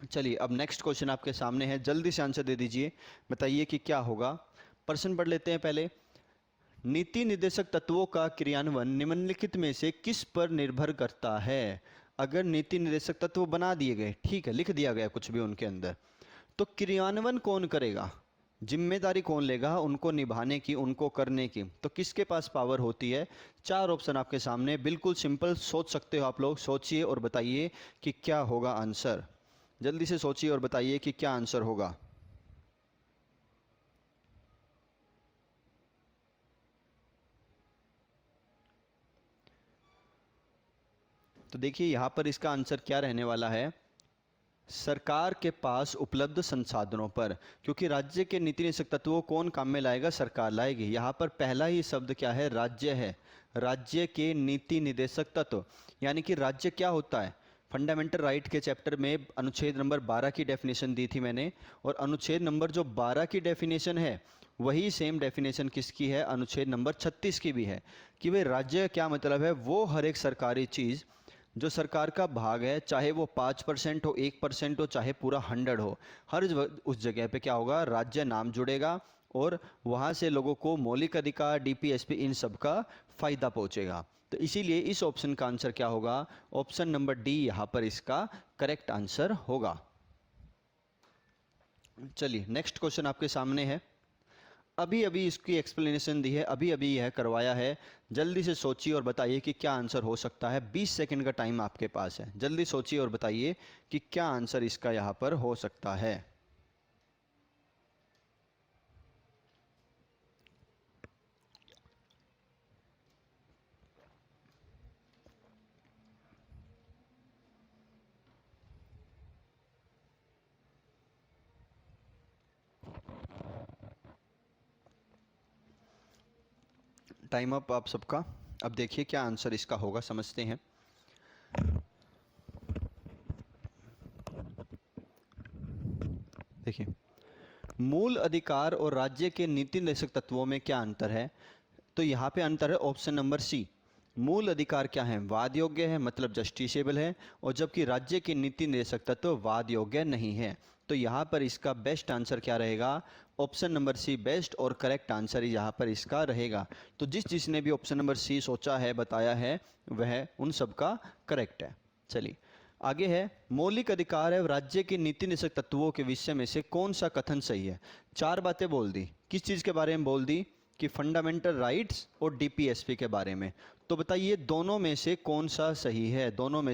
चलिए अब next question आपके सामने है, जल्दी से आंसर दे दीजिए, बताइए कि क्या होगा। प्रश्न पढ़ लेते हैं पहले। नीति निर्देशक तत्वों का क्रियान्वयन निम्नलिखित में से किस पर निर्भर करता है। अगर नीति निर्देशक तत्व बना दिए गए, ठीक है, लिख दिया गया कुछ भी उनके अंदर, तो क्रियान्वयन कौन करेगा, जिम्मेदारी कौन लेगा उनको निभाने की, उनको करने की, तो किसके पास पावर होती है। चार ऑप्शन आपके सामने, बिल्कुल सिंपल, सोच सकते हो आप लोग, सोचिए और बताइए कि क्या होगा आंसर। जल्दी से सोचिए और बताइए कि क्या आंसर होगा। तो देखिए यहां पर इसका आंसर क्या रहने वाला है, सरकार के पास उपलब्ध संसाधनों पर, क्योंकि राज्य के नीति निदेशक तत्वों कौन काम में लाएगा, सरकार लाएगी। यहाँ पर पहला ही शब्द क्या है, राज्य है। राज्य के नीति निदेशक तत्व, यानी कि राज्य क्या होता है। फंडामेंटल राइट के चैप्टर में अनुच्छेद नंबर 12 की डेफिनेशन दी थी मैंने, और अनुच्छेद नंबर जो 12 की डेफिनेशन है वही सेम डेफिनेशन किसकी है, अनुच्छेद नंबर 36 की भी है, कि भाई राज्य क्या मतलब है, वो हर एक सरकारी चीज़ जो सरकार का भाग है, चाहे वो 5% हो, 1% हो, चाहे पूरा 100 हो, हर उस जगह पे क्या होगा, राज्य नाम जुड़ेगा और वहाँ से लोगों को मौलिक अधिकार, डीपीएसपी, इन सब का फायदा पहुँचेगा। तो इसीलिए इस ऑप्शन का आंसर क्या होगा, ऑप्शन नंबर डी यहाँ पर इसका करेक्ट आंसर होगा। चलिए नेक्स्ट क्वेश्चन आपके सामने है, अभी अभी इसकी एक्सप्लेनेशन दी है, अभी अभी यह करवाया है। जल्दी से सोचिए और बताइए कि क्या आंसर हो सकता है। 20 सेकंड का टाइम आपके पास है, जल्दी सोचिए और बताइए कि क्या आंसर इसका यहाँ पर हो सकता है। टाइम अप आप सबका। अब देखिए क्या आंसर इसका होगा, समझते हैं। देखिए, मूल अधिकार और राज्य के नीति निर्देशक तत्वों में क्या अंतर है, तो यहाँ पे अंतर है ऑप्शन नंबर सी। मूल अधिकार क्या है, वाद योग्य है, मतलब जस्टिसेबल है, और जबकि राज्य के नीति निर्देशक तत्व वाद योग्य नहीं है। तो यहाँ पर इसका बेस्ट आंसर क्या रहेगा, ऑप्शन नंबर सी बेस्ट और करेक्ट आंसर यहाँ पर इसका रहेगा। तो जिसने भी ऑप्शन नंबर सी सोचा है, बताया है, वह उन सब का करेक्ट है। चलिए आगे है, मौलिक अधिकार है राज्य के नीति निदेशक तत्वों के विषय में से कौन सा कथन सही है। चार बातें बोल दी, किस चीज़ के बारे में बोल दी, कि फंडामेंटल राइट्स और डीपीएसपी के बारे में। तो बताइए दोनों में से कौन सा सही है, दोनों में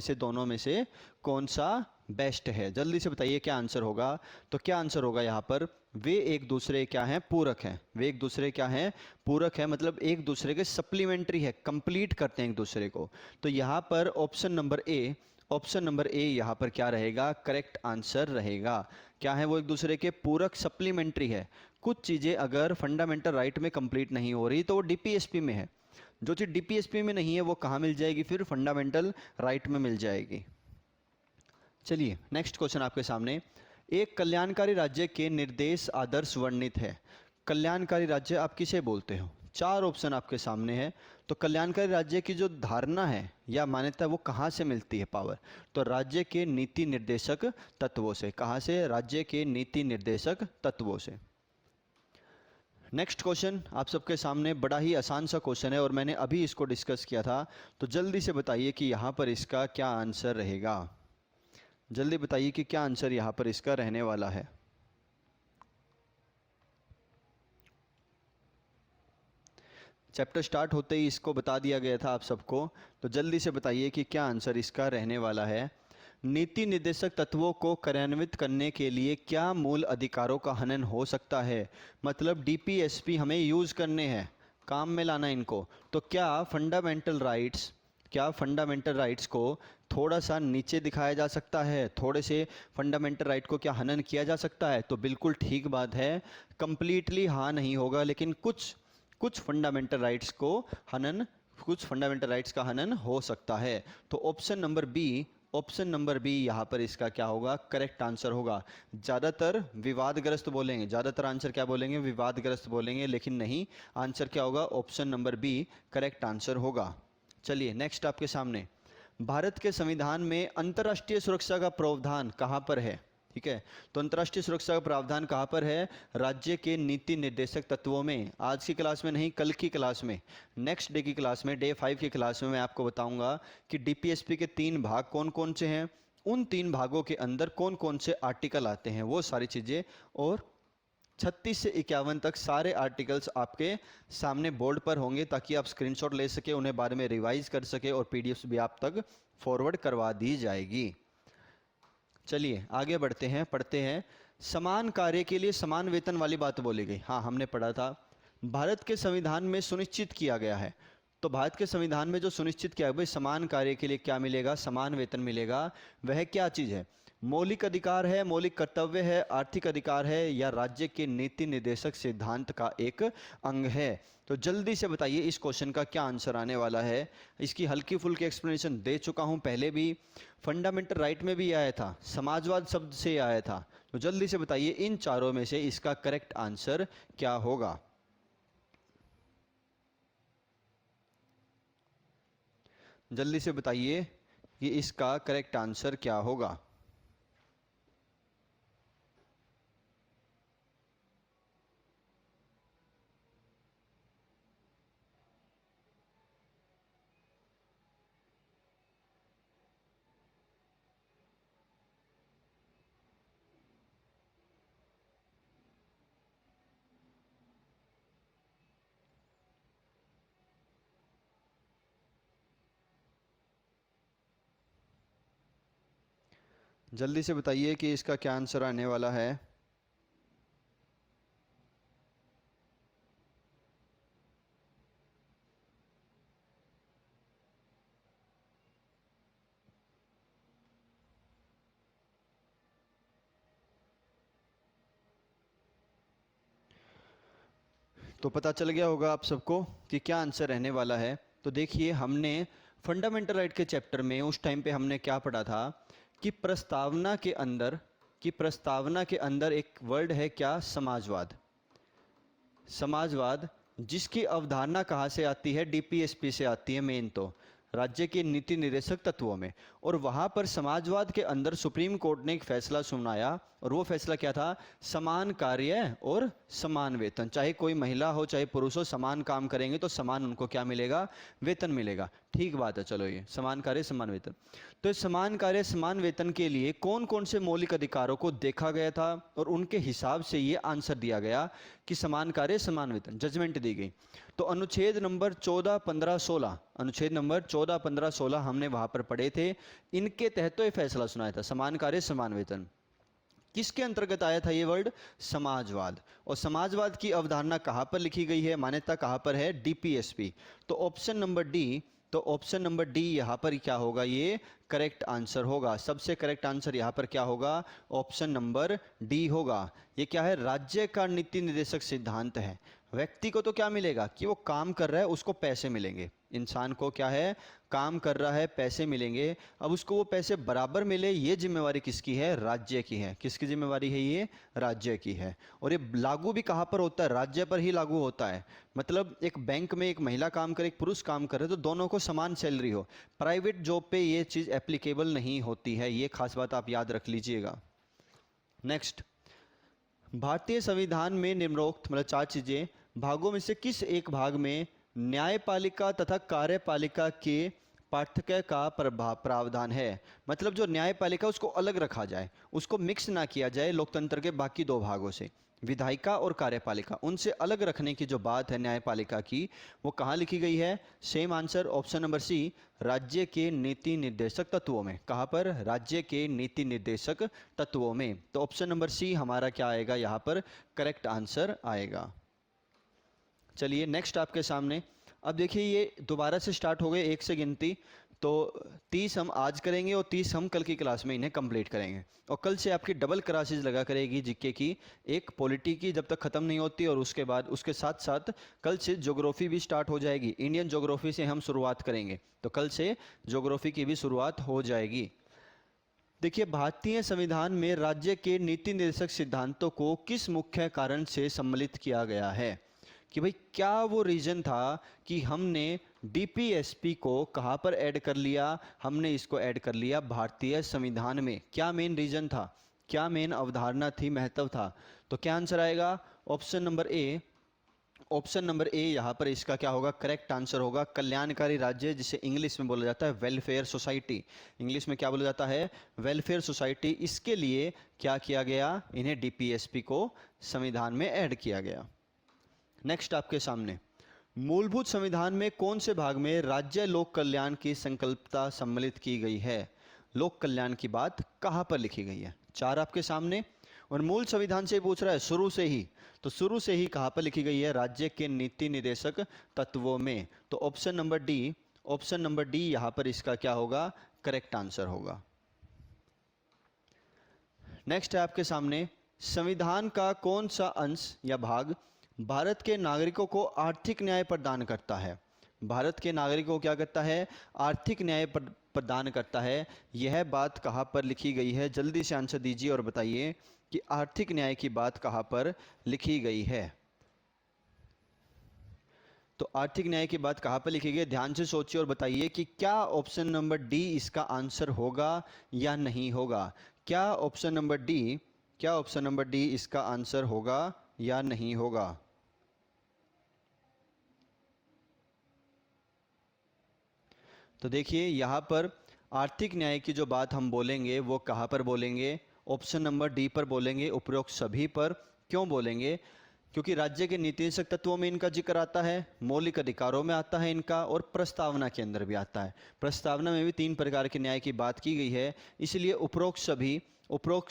से कौन सा बेस्ट है, जल्दी से बताइए क्या आंसर होगा। तो क्या आंसर होगा यहाँ पर, वे एक दूसरे क्या हैं, पूरक हैं। वे एक दूसरे क्या हैं, पूरक है, मतलब एक दूसरे के सप्लीमेंट्री है, कंप्लीट करते हैं एक दूसरे को। तो यहाँ पर ऑप्शन नंबर ए यहाँ पर क्या रहेगा, करेक्ट आंसर रहेगा। क्या है वो, एक दूसरे के पूरक, सप्लीमेंट्री है। कुछ चीज़ें अगर फंडामेंटल राइट में कंप्लीट नहीं हो रही तो वो डीपीएसपी में है, जो चीज़ डीपीएसपी में नहीं है वो कहाँ मिल जाएगी, फिर फंडामेंटल राइट में मिल जाएगी। चलिए नेक्स्ट क्वेश्चन आपके सामने, एक कल्याणकारी राज्य के निर्देश आदर्श वर्णित है। कल्याणकारी राज्य आप किसे बोलते हो, चार ऑप्शन आपके सामने है। तो कल्याणकारी राज्य की जो धारणा है या मान्यता वो कहाँ से मिलती है पावर, तो राज्य के नीति निर्देशक तत्वों से। कहाँ से, राज्य के नीति निर्देशक तत्वों से। नेक्स्ट क्वेश्चन आप सबके सामने बड़ा ही आसान सा क्वेश्चन है और मैंने अभी इसको डिस्कस किया था, तो जल्दी से बताइए कि यहाँ पर इसका क्या आंसर रहेगा। जल्दी बताइए कि क्या आंसर यहाँ पर इसका रहने वाला है। चैप्टर स्टार्ट होते ही इसको बता दिया गया था आप सबको, तो जल्दी से बताइए कि क्या आंसर इसका रहने वाला है। नीति निर्देशक तत्वों को कार्यान्वित करने के लिए क्या मूल अधिकारों का हनन हो सकता है, मतलब डीपीएसपी हमें यूज़ करने हैं, काम में लाना इनको। तो क्या फंडामेंटल राइट्स को थोड़ा सा नीचे दिखाया जा सकता है, थोड़े से फंडामेंटल राइट को क्या हनन किया जा सकता है, तो बिल्कुल ठीक बात है। कंप्लीटली हाँ नहीं होगा, लेकिन कुछ फंडामेंटल राइट्स को हनन, कुछ फंडामेंटल राइट्स का हनन हो सकता है। तो ऑप्शन नंबर बी यहाँ पर इसका क्या होगा, करेक्ट आंसर होगा। ज़्यादातर विवादग्रस्त बोलेंगे, ज़्यादातर आंसर क्या बोलेंगे, विवादग्रस्त बोलेंगे, लेकिन नहीं, आंसर क्या होगा, option number B correct answer होगा। चलिए नेक्स्ट आपके सामने, भारत के संविधान में अंतर्राष्ट्रीय सुरक्षा का प्रावधान कहाँ पर है। ठीक है। तो अंतर्राष्ट्रीय सुरक्षा का प्रावधान कहाँ पर है? राज्य के नीति निर्देशक तत्वों में। आज की क्लास में नहीं, कल की क्लास में, नेक्स्ट डे की क्लास में, डे 5 की क्लास में मैं आपको बताऊंगा कि डीपीएसपी के 3 भाग कौन कौन से हैं, उन 3 भागों के अंदर कौन कौन से आर्टिकल आते हैं, वो सारी चीज़ें, और 36 से 51 तक सारे आर्टिकल्स आपके सामने बोर्ड पर होंगे ताकि आप स्क्रीनशॉट ले सके, उन्हें बारे में रिवाइज कर सके और पीडीएफ भी आप तक फॉरवर्ड करवा दी जाएगी। चलिए आगे बढ़ते हैं, पढ़ते हैं। समान कार्य के लिए समान वेतन वाली बात बोली गई। हाँ, हमने पढ़ा था भारत के संविधान में सुनिश्चित किया गया है। तो भारत के संविधान में जो सुनिश्चित किया गया, भाई समान कार्य के लिए क्या मिलेगा? समान वेतन मिलेगा। वह क्या चीज़ है? मौलिक अधिकार है, मौलिक कर्तव्य है, आर्थिक अधिकार है, या राज्य के नीति निर्देशक सिद्धांत का एक अंग है? तो जल्दी से बताइए इस क्वेश्चन का क्या आंसर आने वाला है। इसकी हल्की फुल्की एक्सप्लेनेशन दे चुका हूं पहले भी, फंडामेंटल राइट में भी आया था, समाजवाद शब्द से आया था। तो जल्दी से बताइए इन चारों में से इसका करेक्ट आंसर क्या होगा? जल्दी से बताइए कि इसका करेक्ट आंसर क्या होगा? जल्दी से बताइए कि इसका क्या आंसर आने वाला है। तो पता चल गया होगा आप सबको कि क्या आंसर रहने वाला है। तो देखिए, हमने फंडामेंटल राइट के चैप्टर में उस टाइम पे हमने क्या पढ़ा था कि प्रस्तावना के अंदर एक वर्ड है क्या? समाजवाद। समाजवाद जिसकी अवधारणा कहाँ से आती है? डीपीएसपी से आती है मेन, तो राज्य के नीति निर्देशक तत्वों में। और वहां पर समाजवाद के अंदर सुप्रीम कोर्ट ने एक फैसला सुनाया, और वो फैसला क्या था? समान कार्य और समान वेतन। चाहे कोई महिला हो चाहे पुरुष हो, समान काम करेंगे तो समान उनको क्या मिलेगा? वेतन मिलेगा। ठीक बात है। चलो, ये समान कार्य समान वेतन। तो इस समान कार्य समान वेतन के लिए कौन कौन से मौलिक अधिकारों को देखा गया था, और उनके हिसाब से ये आंसर दिया गया कि समान कार्य समान वेतन, जजमेंट दी गई। तो अनुच्छेद नंबर 14, 15, 16, अनुच्छेद नंबर 14, 15, 16 हमने वहां पर पढ़े थे। इनके तहत तो ये फैसला सुनाया था, समान कार्य समान वेतन। किसके अंतर्गत आया था ये वर्ड? समाजवाद। और समाजवाद की अवधारणा कहां पर लिखी गई है, मान्यता कहां पर है? डीपीएसपी। तो ऑप्शन नंबर डी यहां पर क्या होगा? ये करेक्ट आंसर होगा। सबसे करेक्ट आंसर यहां पर क्या होगा? ऑप्शन नंबर डी होगा। ये क्या है? राज्य का नीति निर्देशक सिद्धांत है। व्यक्ति को तो क्या मिलेगा कि वो काम कर रहा है, उसको पैसे मिलेंगे। इंसान को क्या है? काम कर रहा है, पैसे मिलेंगे। अब उसको वो पैसे बराबर मिले, ये जिम्मेवारी किसकी है? राज्य की है। किसकी जिम्मेवारी है? ये राज्य की है। और ये लागू भी कहाँ पर होता है? राज्य पर ही लागू होता है। मतलब एक बैंक में एक महिला काम करे, एक पुरुष काम करे, तो दोनों को समान सैलरी हो। प्राइवेट जॉब पे ये चीज़ एप्लीकेबल नहीं होती है। ये खास बात आप याद रख लीजिएगा। नेक्स्ट, भारतीय संविधान में निम्नोक्त मतलब 4 चीजें भागों में से किस एक भाग में न्यायपालिका तथा कार्यपालिका के पार्थक्य का प्रावधान है? मतलब जो न्यायपालिका उसको अलग रखा जाए, उसको मिक्स ना किया जाए लोकतंत्र के बाकी 2 भागों से। विधायिका और कार्यपालिका, उनसे अलग रखने की जो बात है न्यायपालिका की, वो कहाँ लिखी गई है? Same answer, option number C, राज्य के नीति निर्देशक तत्वों में। कहाँ पर? राज्य के नीति निर्देशक तत्वों में। तो ऑप्शन नंबर सी हमारा क्या आएगा? यहाँ पर करेक्ट आंसर आएगा। चलिए नेक्स्ट आपके सामने, अब देखिए ये दोबारा से स्टार्ट हो गए 1 से गिनती। तो 30 हम आज करेंगे और 30 हम कल की क्लास में इन्हें कंप्लीट करेंगे। और कल से आपकी डबल क्लासेज लगा करेगी जीके की, एक पॉलिटी की जब तक ख़त्म नहीं होती, और उसके बाद उसके साथ साथ कल से ज्योग्राफी भी स्टार्ट हो जाएगी। इंडियन ज्योग्राफी से हम शुरुआत करेंगे, तो कल से ज्योग्राफी की भी शुरुआत हो जाएगी। देखिए, भारतीय संविधान में राज्य के नीति निर्देशक सिद्धांतों को किस मुख्य कारण से सम्मिलित किया गया है? कि भाई क्या वो रीजन था कि हमने डीपीएसपी को कहाँ पर ऐड कर लिया? हमने इसको ऐड कर लिया भारतीय संविधान में। क्या मेन रीजन था? क्या मेन अवधारणा थी, महत्व था? तो क्या आंसर आएगा? Option number A. Option number A यहाँ पर इसका क्या होगा? करेक्ट आंसर होगा। कल्याणकारी राज्य, जिसे इंग्लिश में बोला जाता है वेलफेयर सोसाइटी। इंग्लिश में क्या बोला जाता है? Welfare society. इसके लिए क्या किया गया? इन्हें डीपीएसपी को संविधान में ऐड किया गया। नेक्स्ट आपके सामने, मूलभूत संविधान में कौन से भाग में राज्य लोक कल्याण की संकल्पता सम्मिलित की गई है? लोक कल्याण की बात कहाँ पर लिखी गई है? चार आपके सामने, और मूल संविधान से पूछ रहा है शुरू से ही, तो शुरू से ही कहाँ पर लिखी गई है? राज्य के नीति निर्देशक तत्वों में। तो option number D, option number D यहाँ पर इसका क्या होगा? करेक्ट आंसर होगा। नेक्स्ट है आपके सामने, संविधान का कौन सा अंश या भाग भारत के नागरिकों को आर्थिक न्याय प्रदान करता है? भारत के नागरिकों को क्या करता है? आर्थिक न्याय प्रदान करता है। यह बात कहाँ पर लिखी गई है? जल्दी से आंसर दीजिए और बताइए कि आर्थिक न्याय की बात कहाँ पर लिखी गई है। तो आर्थिक न्याय की बात कहाँ पर लिखी गई? ध्यान से सोचिए और बताइए कि क्या ऑप्शन नंबर डी इसका आंसर होगा या नहीं होगा। क्या ऑप्शन नंबर डी, क्या ऑप्शन नंबर डी इसका आंसर होगा या नहीं होगा? तो देखिए यहाँ पर आर्थिक न्याय की जो बात हम बोलेंगे वो कहाँ पर बोलेंगे? ऑप्शन नंबर डी पर बोलेंगे, उपरोक्त सभी पर। क्यों बोलेंगे? क्योंकि राज्य के नीति निर्देशक तत्वों में इनका जिक्र आता है, मौलिक अधिकारों में आता है इनका, और प्रस्तावना के अंदर भी आता है। प्रस्तावना में भी 3 प्रकार के न्याय की बात की गई है। इसलिए उपरोक्त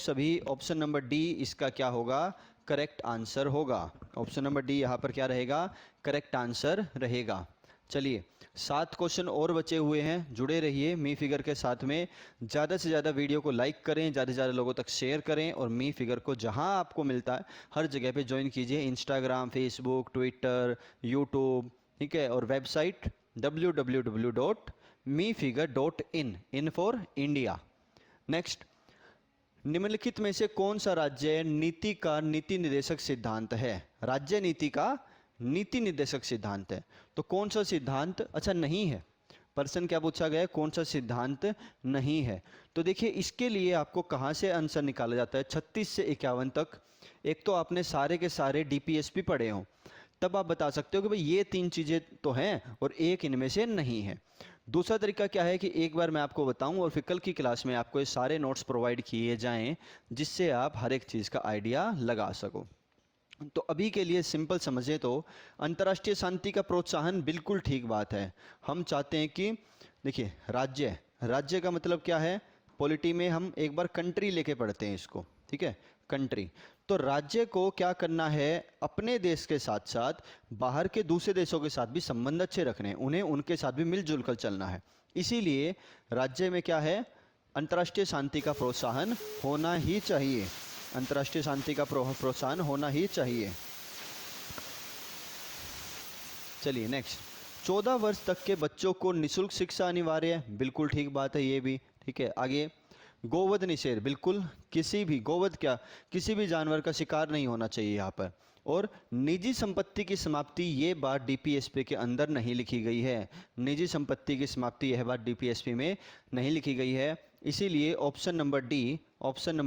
सभी ऑप्शन नंबर डी इसका क्या होगा? करेक्ट आंसर होगा। ऑप्शन नंबर डी यहाँ पर क्या रहेगा? करेक्ट आंसर रहेगा। चलिए 7 क्वेश्चन और बचे हुए हैं, जुड़े रहिए मी फिगर के साथ में। ज़्यादा से ज़्यादा वीडियो को लाइक करें, ज़्यादा से ज़्यादा लोगों तक शेयर करें, और मी फिगर को जहां आपको मिलता है हर जगह पे ज्वाइन कीजिए। इंस्टाग्राम, फेसबुक, ट्विटर, यूट्यूब, ठीक है, और website www.mifigure.in, in for India. Next, निम्नलिखित में से कौन सा राज्य नीति का नीति निर्देशक सिद्धांत है? राज्य नीति का नीति निर्देशक सिद्धांत है। तो कौन सा सिद्धांत? अच्छा नहीं है, प्रश्न क्या पूछा गया है? कौन सा सिद्धांत नहीं है? तो देखिए इसके लिए आपको कहाँ से आंसर निकाला जाता है? 36 से 51 तक। एक तो आपने सारे के सारे डीपीएसपी पढ़े हो, तब आप बता सकते हो कि भाई ये 3 चीज़ें तो हैं और एक इनमें से नहीं है। दूसरा तरीका क्या है कि एक बार मैं आपको बताऊं और फिर कल की क्लास में आपको ये सारे नोट्स प्रोवाइड किए जाएं, जिससे आप हर एक चीज़ का आइडिया लगा सको। तो अभी के लिए सिंपल समझे तो अंतर्राष्ट्रीय शांति का प्रोत्साहन बिल्कुल ठीक बात है। हम चाहते हैं कि देखिए राज्य का मतलब क्या है? पॉलिटी में हम एक बार कंट्री लेके पढ़ते हैं इसको, ठीक है, कंट्री। तो राज्य को क्या करना है? अपने देश के साथ साथ बाहर के दूसरे देशों के साथ भी संबंध अच्छे रखने हैं, उन्हें उनके साथ भी मिलजुल कर चलना है। इसीलिए राज्य में क्या है? अंतर्राष्ट्रीय शांति का प्रोत्साहन होना ही चाहिए। अंतर्राष्ट्रीय शांति का प्रोत्साहन होना ही चाहिए। चलिए नेक्स्ट, 14 वर्ष तक के बच्चों को निःशुल्क शिक्षा अनिवार्य है। बिल्कुल ठीक बात है ये भी, ठीक है। आगे, गोवध निषेध, बिल्कुल किसी भी गोवध क्या, किसी भी जानवर का शिकार नहीं होना चाहिए यहाँ पर। और निजी संपत्ति की समाप्ति, ये बात डीपीएसपी के अंदर नहीं लिखी गई है। निजी संपत्ति की समाप्ति यह बात डीपीएसपी में नहीं लिखी गई है। इसीलिए ऑप्शन नंबर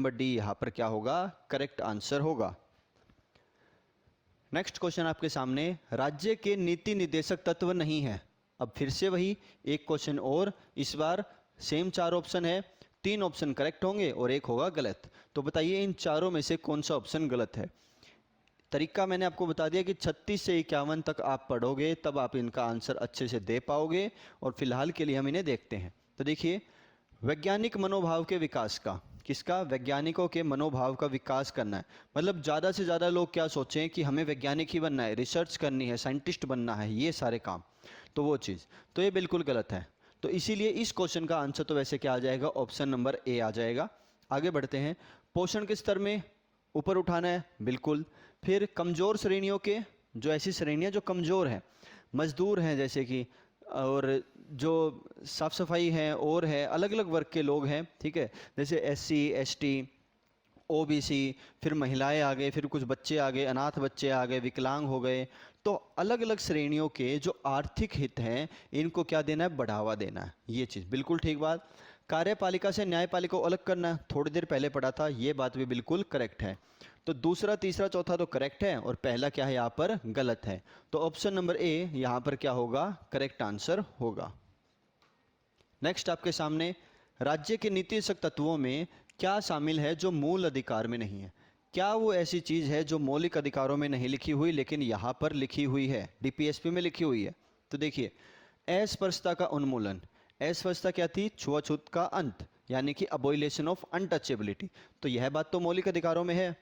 डी यहाँ पर क्या होगा? करेक्ट आंसर होगा। नेक्स्ट क्वेश्चन आपके सामने, राज्य के नीति निर्देशक तत्व नहीं है। अब फिर से वही एक क्वेश्चन और, इस बार सेम 4 ऑप्शन है, 3 ऑप्शन करेक्ट होंगे और 1 होगा गलत। तो बताइए इन चारों में से कौन सा ऑप्शन गलत है? तरीका मैंने आपको बता दिया कि 36 से 51 तक आप पढ़ोगे तब आप इनका आंसर अच्छे से दे पाओगे, और फिलहाल के लिए हम इन्हें देखते हैं। तो देखिए, वैज्ञानिक मनोभाव के विकास का, किसका? वैज्ञानिकों के मनोभाव का विकास करना है। मतलब ज़्यादा से ज़्यादा लोग क्या सोचें कि हमें वैज्ञानिक ही बनना है, रिसर्च करनी है, साइंटिस्ट बनना है, ये सारे काम, तो वो चीज़, तो ये बिल्कुल गलत है। तो इसीलिए इस क्वेश्चन का आंसर तो वैसे क्या आ जाएगा? ऑप्शन नंबर ए आ जाएगा। आगे बढ़ते हैं, पोषण के स्तर में ऊपर उठाना है, बिल्कुल। फिर कमज़ोर श्रेणियों के, जो ऐसी श्रेणियाँ जो कमज़ोर हैं, मजदूर हैं जैसे कि, और जो साफ सफाई है और है, अलग अलग वर्ग के लोग हैं, ठीक है, जैसे SC ST OBC, फिर महिलाएं आ गए, फिर कुछ बच्चे आ गए, अनाथ बच्चे आ गए, विकलांग हो गए। तो अलग अलग श्रेणियों के जो आर्थिक हित हैं, इनको क्या देना है? बढ़ावा देना है, ये चीज़ बिल्कुल ठीक बात। कार्यपालिका से न्यायपालिका को अलग करना, थोड़ी देर पहले पढ़ा था, ये बात भी बिल्कुल करेक्ट है। तो दूसरा, तीसरा, चौथा तो करेक्ट है और पहला क्या है यहाँ पर गलत है। तो ऑप्शन नंबर ए यहाँ पर क्या होगा, करेक्ट आंसर होगा। नेक्स्ट आपके सामने, राज्य के नीति निदेशक तत्वों में क्या शामिल है जो मूल अधिकार में नहीं है। क्या वो ऐसी चीज है जो मौलिक अधिकारों में नहीं लिखी हुई लेकिन यहाँ पर लिखी हुई है, डीपीएसपी में लिखी हुई है। तो देखिए, अस्पृश्यता का उन्मूलन, अस्पृश्यता क्या थी, छुआछूत का अंत, यानी कि अबॉलिशन ऑफ अनटचेबिलिटी। तो यह बात तो मौलिक अधिकारों में है।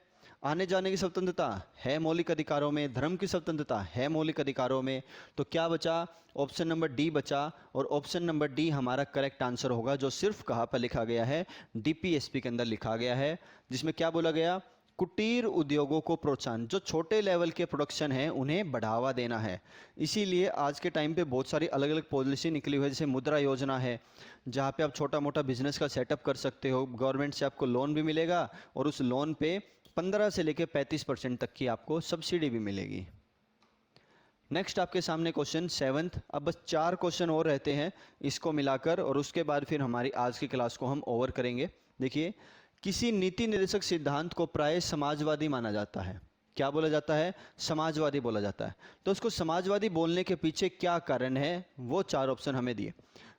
आने जाने की स्वतंत्रता है मौलिक अधिकारों में, धर्म की स्वतंत्रता है मौलिक अधिकारों में। तो क्या बचा, ऑप्शन नंबर डी बचा, और ऑप्शन नंबर डी हमारा करेक्ट आंसर होगा, जो सिर्फ कहाँ पर लिखा गया है, डीपीएसपी के अंदर लिखा गया है, जिसमें क्या बोला गया, कुटीर उद्योगों को प्रोत्साहन, जो छोटे लेवल के प्रोडक्शन है उन्हें बढ़ावा देना है। इसीलिए आज के टाइम पे बहुत सारी अलग अलग पॉलिसी निकली हुई है, जैसे मुद्रा योजना है, जहाँ पे आप छोटा मोटा बिजनेस का सेटअप कर सकते हो, गवर्नमेंट से आपको लोन भी मिलेगा और उस लोन पे 15 से लेकर 35% तक की आपको सब्सिडी भी मिलेगी। नेक्स्ट आपके सामने क्वेश्चन 7th। अब बस 4 क्वेश्चन और रहते हैं इसको मिलाकर, और उसके बाद फिर हमारी आज की क्लास को हम ओवर करेंगे। देखिए, किसी नीति निर्देशक सिद्धांत को प्राय समाजवादी माना जाता है। क्या बोला जाता है, समाजवादी बोला जाता है। तो उसको समाजवादी बोलने के पीछे क्या कारण है, वो 4 ऑप्शन हमें दिए।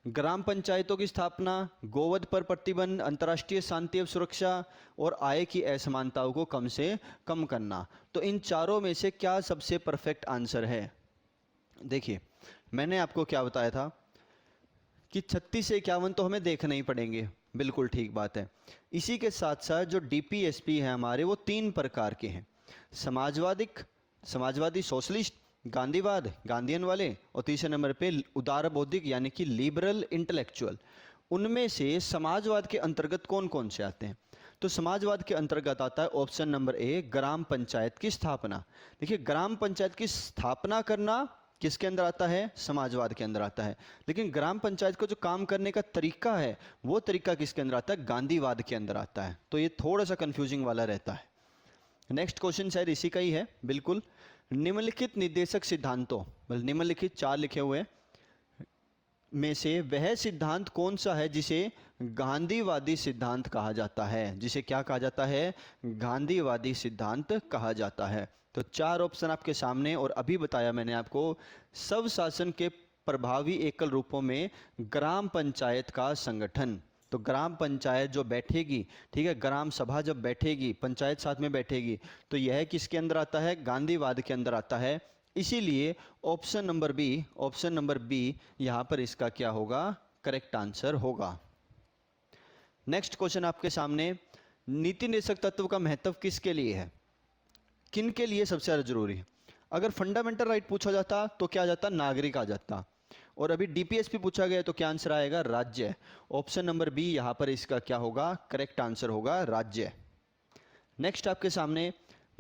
ग्राम पंचायतों की स्थापना, गोवध पर प्रतिबंध, अंतर्राष्ट्रीय शांति एवं सुरक्षा, और आय की असमानताओं को कम से कम करना। तो इन चारों में से क्या सबसे परफेक्ट आंसर है। देखिए, मैंने आपको क्या बताया था कि 36 से 51 तो हमें देखना ही पड़ेंगे, बिल्कुल ठीक बात है। इसी के साथ साथ जो डीपीएसपी है हमारे, वो 3 प्रकार के हैं, समाजवादी सोशलिस्ट, गांधीवाद गांधीयन वाले, और तीसरे नंबर पे उदार बौद्धिक यानी कि लिबरल इंटेलेक्चुअल। उनमें से समाजवाद के अंतर्गत कौन कौन से आते हैं। तो समाजवाद के अंतर्गत आता है ऑप्शन नंबर ए, ग्राम पंचायत की स्थापना। देखिए, ग्राम पंचायत की स्थापना करना किसके अंदर आता है, समाजवाद के अंदर आता है। लेकिन ग्राम पंचायत को जो काम करने का तरीका है, वो तरीका किसके अंदर आता है, गांधीवाद के अंदर आता है। तो ये थोड़ा सा कंफ्यूजिंग वाला रहता है। नेक्स्ट क्वेश्चन शायद इसी का ही है, बिल्कुल। निम्नलिखित निर्देशक सिद्धांतों, निम्नलिखित 4 लिखे हुए में से वह सिद्धांत कौन सा है जिसे गांधीवादी सिद्धांत कहा जाता है। जिसे क्या कहा जाता है, गांधीवादी सिद्धांत कहा जाता है। तो 4 ऑप्शन आपके सामने, और अभी बताया मैंने आपको, सब शासन के प्रभावी एकल रूपों में ग्राम पंचायत का संगठन। तो ग्राम पंचायत जो बैठेगी, ठीक है, ग्राम सभा जब बैठेगी, पंचायत साथ में बैठेगी, तो यह किसके अंदर आता है, गांधीवाद के अंदर आता है। इसीलिए ऑप्शन नंबर बी यहां पर इसका क्या होगा, करेक्ट आंसर होगा। नेक्स्ट क्वेश्चन आपके सामने, नीति निर्देशक तत्व का महत्व किसके लिए है, किन के लिए सबसे ज्यादा जरूरी है। अगर फंडामेंटल राइट पूछा जाता तो क्या आ जाता, नागरिक आ जाता, और अभी डीपीएसपी पूछा गया तो क्या आंसर आएगा, राज्य। ऑप्शन नंबर बी यहां पर इसका क्या होगा, करेक्ट आंसर होगा, राज्य। नेक्स्ट आपके सामने,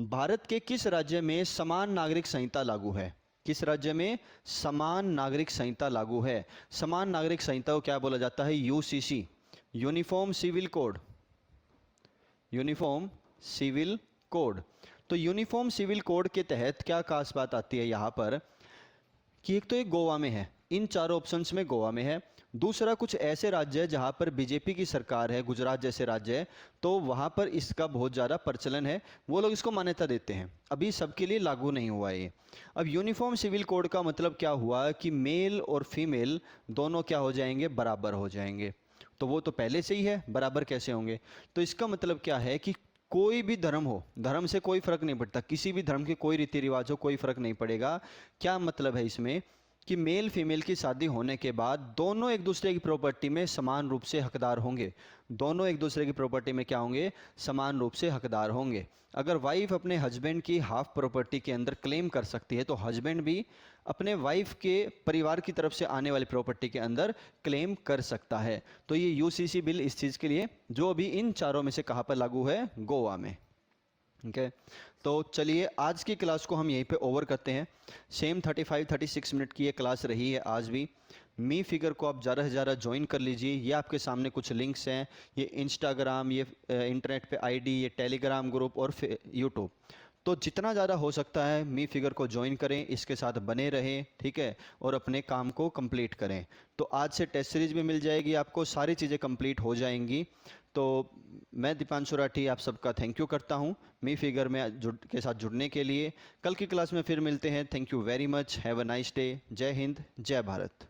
भारत के किस राज्य में समान नागरिक संहिता लागू है। किस राज्य में समान नागरिक संहिता लागू है। समान नागरिक संहिता को क्या बोला जाता है, UCC, uniform civil code, uniform civil code. तो यूनिफॉर्म सिविल कोड के तहत क्या खास बात आती है यहाँ पर, कि एक तो ये गोवा में है, इन 4 ऑप्शंस में गोवा में है। दूसरा, कुछ ऐसे राज्य है जहां पर बीजेपी की सरकार है, गुजरात जैसे राज्य है, तो वहां पर इसका बहुत ज़्यादा प्रचलन है, वो लोग इसको मान्यता देते हैं। अभी सबके लिए लागू नहीं हुआ है ये। अब यूनिफॉर्म सिविल कोड का मतलब क्या हुआ कि मेल और फीमेल दोनों क्या हो जाएंगे, बराबर हो जाएंगे। तो वो तो पहले से ही है, बराबर कैसे होंगे। तो इसका मतलब क्या है कि कोई भी धर्म हो, धर्म से कोई फर्क नहीं पड़ता, किसी भी धर्म के कोई रीति रिवाज हो, कोई फर्क नहीं पड़ेगा। क्या मतलब है इसमें, कि मेल फीमेल की शादी होने के बाद दोनों एक दूसरे की प्रॉपर्टी में समान रूप से हकदार होंगे। दोनों एक दूसरे की प्रॉपर्टी में क्या होंगे, समान रूप से हकदार होंगे। अगर वाइफ अपने हस्बैंड की हाफ प्रॉपर्टी के अंदर क्लेम कर सकती है, तो हस्बैंड भी अपने वाइफ के परिवार की तरफ से आने वाली प्रॉपर्टी के अंदर क्लेम कर सकता है। तो ये यूसीसी बिल इस चीज़ के लिए, जो अभी इन 4 में से कहाँ पर लागू है, गोवा में। ठीक है, तो चलिए आज की क्लास को हम यहीं पे ओवर करते हैं। सेम 35-36 मिनट की ये क्लास रही है आज भी। मी फिगर को आप ज़्यादा से ज़्यादा ज्वाइन कर लीजिए। ये आपके सामने कुछ लिंक्स हैं, ये इंस्टाग्राम, ये इंटरनेट पे आईडी, ये टेलीग्राम ग्रुप और यूट्यूब। तो जितना ज़्यादा हो सकता है मी फिगर को ज्वाइन करें, इसके साथ बने रहें, ठीक है, और अपने काम को कंप्लीट करें। तो आज से टेस्ट सीरीज भी मिल जाएगी आपको, सारी चीज़ें कंप्लीट हो जाएंगी। तो मैं दीपांशु राठी आप सबका थैंक यू करता हूँ मी फिगर में के साथ जुड़ने के लिए। कल की क्लास में फिर मिलते हैं। Thank you very much. Have a nice day. जय हिंद, जय भारत।